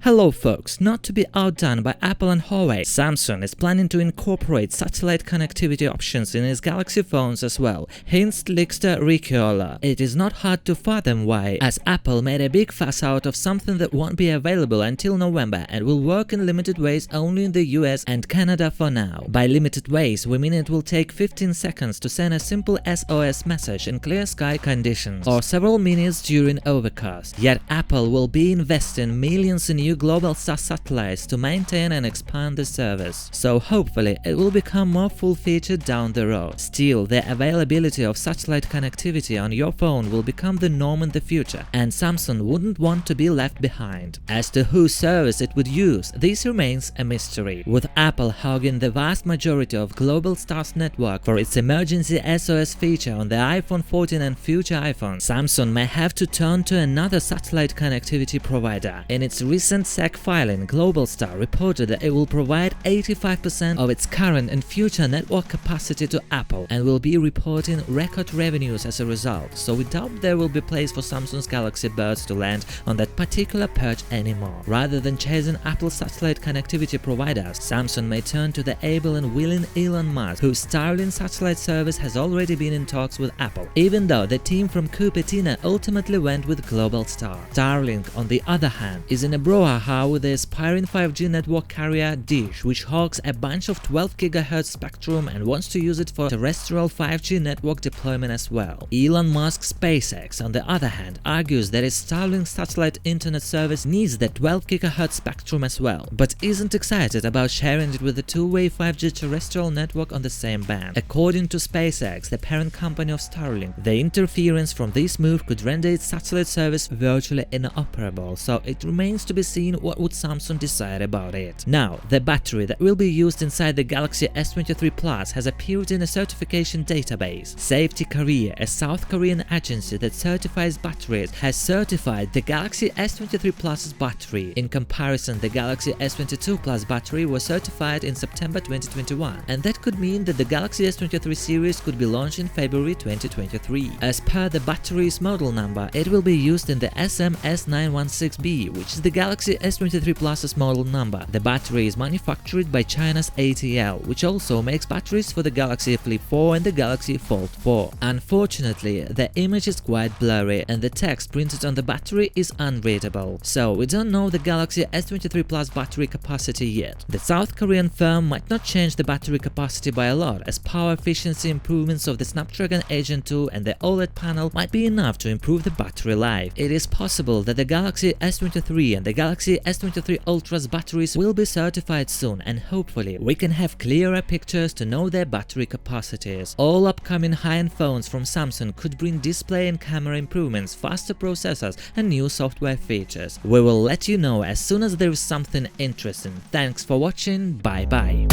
Hello folks, not to be outdone by Apple and Huawei, Samsung is planning to incorporate satellite connectivity options in its Galaxy phones as well, hints Lickster Ricciolo. It is not hard to fathom why, as Apple made a big fuss out of something that won't be available until November and will work in limited ways only in the US and Canada for now. By limited ways, we mean it will take 15 seconds to send a simple SOS message in clear sky conditions, or several minutes during overcast. Yet Apple will be investing millions in new global star satellites to maintain and expand the service, so hopefully it will become more full-featured down the road. Still, the availability of satellite connectivity on your phone will become the norm in the future, and Samsung wouldn't want to be left behind. As to whose service it would use, this remains a mystery, with Apple hogging the vast majority of global stars network for its emergency SOS feature on the iPhone 14 and future iPhones. Samsung may have to turn to another satellite connectivity provider. In its recent SEC filing, Globalstar reported that it will provide 85% of its current and future network capacity to Apple and will be reporting record revenues as a result, so we doubt there will be place for Samsung's Galaxy Buds to land on that particular perch anymore. Rather than chasing Apple's satellite connectivity providers, Samsung may turn to the able and willing Elon Musk, whose Starlink satellite service has already been in talks with Apple, even though the team from Cupertino ultimately went with Globalstar. Starlink, on the other hand, is in a brouhaha with the aspiring 5G network carrier Dish, which hogs a bunch of 12 GHz spectrum and wants to use it for terrestrial 5G network deployment as well. Elon Musk's SpaceX, on the other hand, argues that its Starlink satellite internet service needs the 12 GHz spectrum as well, but isn't excited about sharing it with the two-way 5G terrestrial network on the same band. According to SpaceX, the parent company of Starlink, the interference from this move could render its satellite service virtually inoperable, so it remains to be seen what would Samsung decide about it. Now, the battery that will be used inside the Galaxy S23 Plus has appeared in a certification database. Safety Korea, a South Korean agency that certifies batteries, has certified the Galaxy S23 Plus's battery. In comparison, the Galaxy S22 Plus battery was certified in September 2021, and that could mean that the Galaxy S23 series could be launched in February 2023. As per the battery's model number, it will be used in the SM-S916B, which is the Galaxy S23 Plus's model number. The battery is manufactured by China's ATL, which also makes batteries for the Galaxy Flip 4 and the Galaxy Fold 4. Unfortunately, the image is quite blurry and the text printed on the battery is unreadable, so we don't know the Galaxy S23 Plus battery capacity yet. The South Korean firm might not change the battery capacity by a lot, as power efficiency improvements of the Snapdragon 8 Gen 2 and the OLED panel might be enough to improve the battery life. It is possible that the Galaxy S23 and the Galaxy S23 Ultra's batteries will be certified soon, and hopefully we can have clearer pictures to know their battery capacities. All upcoming high-end phones from Samsung could bring display and camera improvements, faster processors and new software features. We will let you know as soon as there is something interesting. Thanks for watching, bye bye.